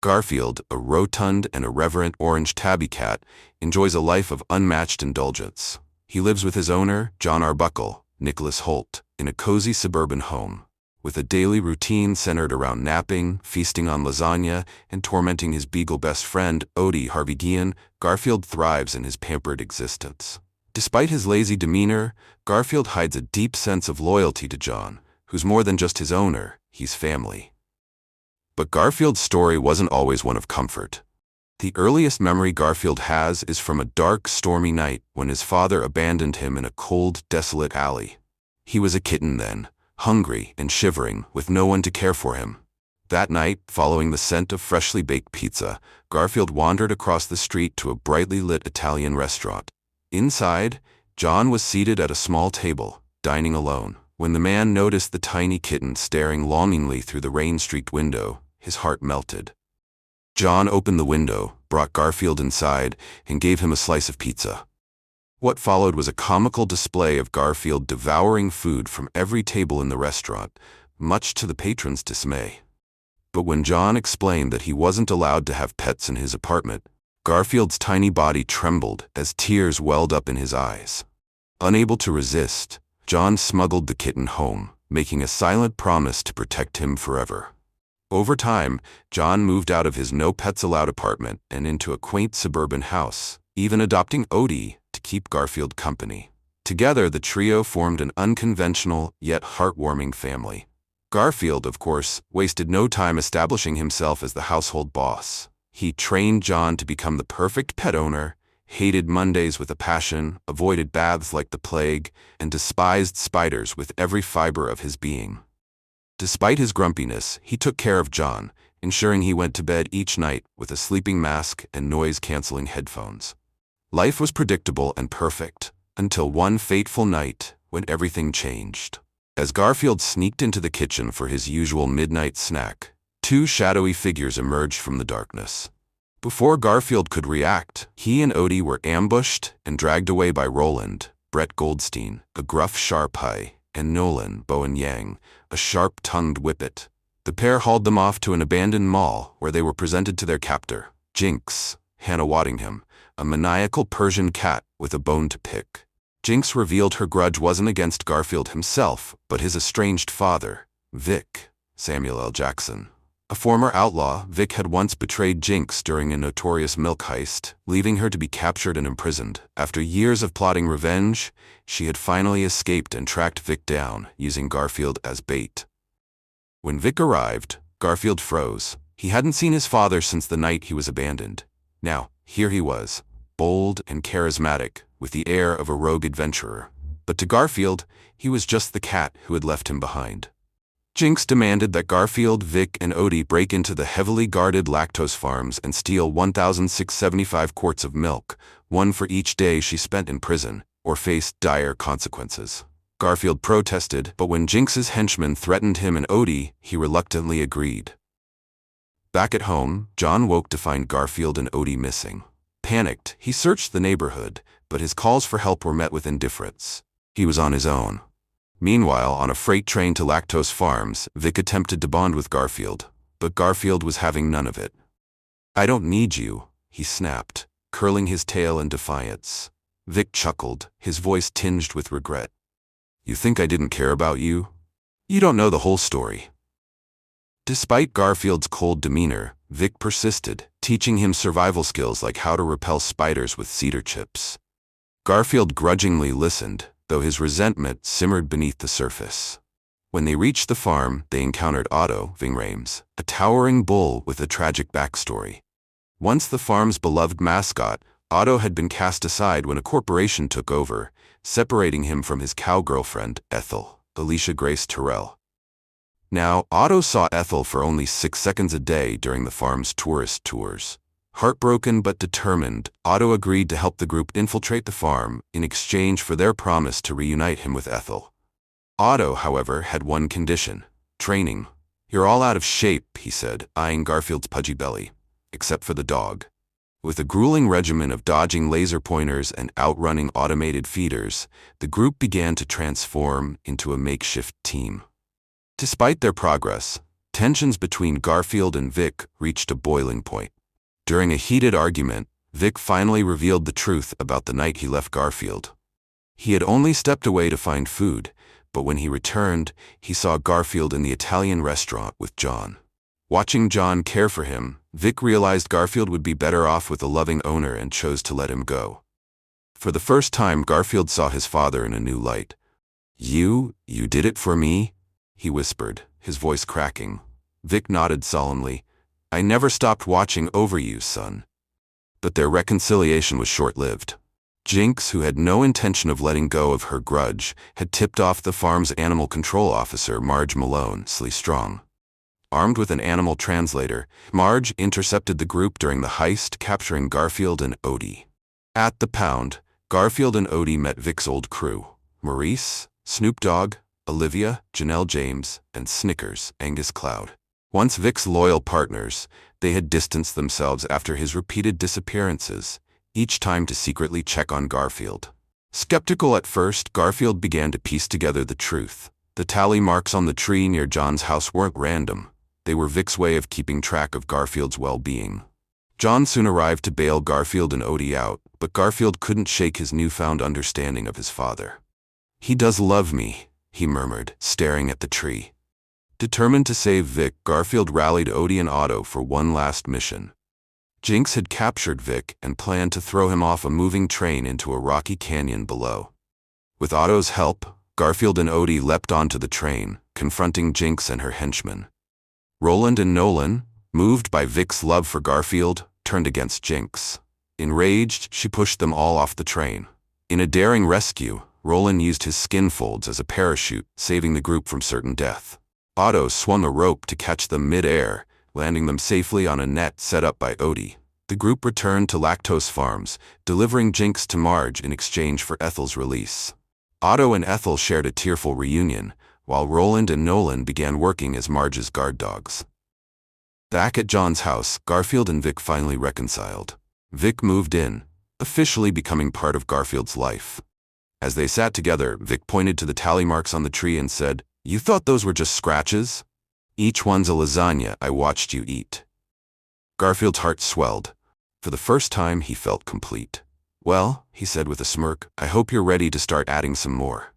Garfield, a rotund and irreverent orange tabby cat, enjoys a life of unmatched indulgence. He lives with his owner, John Arbuckle, Nicholas Holt, in a cozy suburban home. With a daily routine centered around napping, feasting on lasagna, and tormenting his beagle best friend, Odie Harveygian, Garfield thrives in his pampered existence. Despite his lazy demeanor, Garfield hides a deep sense of loyalty to John, who's more than just his owner, he's family. But Garfield's story wasn't always one of comfort. The earliest memory Garfield has is from a dark, stormy night when his father abandoned him in a cold, desolate alley. He was a kitten then, hungry and shivering, with no one to care for him. That night, following the scent of freshly baked pizza, Garfield wandered across the street to a brightly lit Italian restaurant. Inside, John was seated at a small table, dining alone. When the man noticed the tiny kitten staring longingly through the rain-streaked window, his heart melted. John opened the window, brought Garfield inside, and gave him a slice of pizza. What followed was a comical display of Garfield devouring food from every table in the restaurant, much to the patrons' dismay. But when John explained that he wasn't allowed to have pets in his apartment, Garfield's tiny body trembled as tears welled up in his eyes. Unable to resist, John smuggled the kitten home, making a silent promise to protect him forever. Over time, John moved out of his no-pets-allowed apartment and into a quaint suburban house, even adopting Odie to keep Garfield company. Together, the trio formed an unconventional yet heartwarming family. Garfield, of course, wasted no time establishing himself as the household boss. He trained John to become the perfect pet owner, hated Mondays with a passion, avoided baths like the plague, and despised spiders with every fiber of his being. Despite his grumpiness, he took care of John, ensuring he went to bed each night with a sleeping mask and noise-canceling headphones. Life was predictable and perfect, until one fateful night when everything changed. As Garfield sneaked into the kitchen for his usual midnight snack, two shadowy figures emerged from the darkness. Before Garfield could react, he and Odie were ambushed and dragged away by Roland, Brett Goldstein, a gruff Sharpie, and Nolan Bowen-Yang, a sharp-tongued whippet. The pair hauled them off to an abandoned mall where they were presented to their captor, Jinx, Hannah Waddingham, a maniacal Persian cat with a bone to pick. Jinx revealed her grudge wasn't against Garfield himself, but his estranged father, Vic, Samuel L. Jackson. A former outlaw, Vic had once betrayed Jinx during a notorious milk heist, leaving her to be captured and imprisoned. After years of plotting revenge, she had finally escaped and tracked Vic down, using Garfield as bait. When Vic arrived, Garfield froze. He hadn't seen his father since the night he was abandoned. Now, here he was, bold and charismatic, with the air of a rogue adventurer. But to Garfield, he was just the cat who had left him behind. Jinx demanded that Garfield, Vic, and Odie break into the heavily guarded lactose farms and steal 1,675 quarts of milk, one for each day she spent in prison, or face dire consequences. Garfield protested, but when Jinx's henchmen threatened him and Odie, he reluctantly agreed. Back at home, John woke to find Garfield and Odie missing. Panicked, he searched the neighborhood, but his calls for help were met with indifference. He was on his own. Meanwhile, on a freight train to Lactose Farms, Vic attempted to bond with Garfield, but Garfield was having none of it. "I don't need you," he snapped, curling his tail in defiance. Vic chuckled, his voice tinged with regret. "You think I didn't care about you? You don't know the whole story." Despite Garfield's cold demeanor, Vic persisted, teaching him survival skills like how to repel spiders with cedar chips. Garfield grudgingly listened, though his resentment simmered beneath the surface. When they reached the farm, they encountered Otto Vingrames, a towering bull with a tragic backstory. Once the farm's beloved mascot, Otto had been cast aside when a corporation took over, separating him from his cow-girlfriend, Ethel, Alicia Grace Terrell. Now, Otto saw Ethel for only 6 seconds a day during the farm's tourist tours. Heartbroken but determined, Otto agreed to help the group infiltrate the farm in exchange for their promise to reunite him with Ethel. Otto, however, had one condition: training. "You're all out of shape," he said, eyeing Garfield's pudgy belly, "except for the dog." With a grueling regimen of dodging laser pointers and outrunning automated feeders, the group began to transform into a makeshift team. Despite their progress, Tensions between Garfield and Vic reached a boiling point. During a heated argument, Vic finally revealed the truth about the night he left Garfield. He had only stepped away to find food, but when he returned, he saw Garfield in the Italian restaurant with John. Watching John care for him, Vic realized Garfield would be better off with a loving owner and chose to let him go. For the first time, Garfield saw his father in a new light. You did it for me?" he whispered, his voice cracking. Vic nodded solemnly. "I never stopped watching over you, son." But their reconciliation was short-lived. Jinx, who had no intention of letting go of her grudge, had tipped off the farm's animal control officer, Marge Malone, Strong. Armed with an animal translator, Marge intercepted the group during the heist, capturing Garfield and Odie. At the pound, Garfield and Odie met Vic's old crew: Maurice, Snoop Dogg, Olivia, Janelle James, and Snickers, Angus Cloud. Once Vic's loyal partners, they had distanced themselves after his repeated disappearances, each time to secretly check on Garfield. Skeptical at first, Garfield began to piece together the truth. The tally marks on the tree near John's house weren't random. They were Vic's way of keeping track of Garfield's well-being. John soon arrived to bail Garfield and Odie out, but Garfield couldn't shake his newfound understanding of his father. "He does love me," he murmured, staring at the tree. Determined to save Vic, Garfield rallied Odie and Otto for one last mission. Jinx had captured Vic and planned to throw him off a moving train into a rocky canyon below. With Otto's help, Garfield and Odie leapt onto the train, confronting Jinx and her henchmen. Roland and Nolan, moved by Vic's love for Garfield, turned against Jinx. Enraged, she pushed them all off the train. In a daring rescue, Roland used his skin folds as a parachute, saving the group from certain death. Otto swung a rope to catch them mid-air, landing them safely on a net set up by Odie. The group returned to Lactose Farms, delivering Jinx to Marge in exchange for Ethel's release. Otto and Ethel shared a tearful reunion, while Roland and Nolan began working as Marge's guard dogs. Back at John's house, Garfield and Vic finally reconciled. Vic moved in, officially becoming part of Garfield's life. As they sat together, Vic pointed to the tally marks on the tree and said, "You thought those were just scratches? Each one's a lasagna I watched you eat." Garfield's heart swelled. For the first time, he felt complete. "Well," he said with a smirk, "I hope you're ready to start adding some more."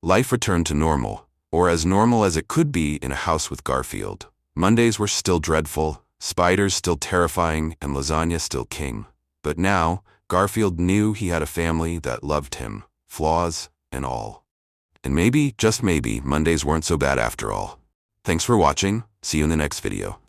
Life returned to normal, or as normal as it could be in a house with Garfield. Mondays were still dreadful, spiders still terrifying, and lasagna still king. But now, Garfield knew he had a family that loved him, flaws and all. And maybe, just maybe, Mondays weren't so bad after all. Thanks for watching. See you in the next video.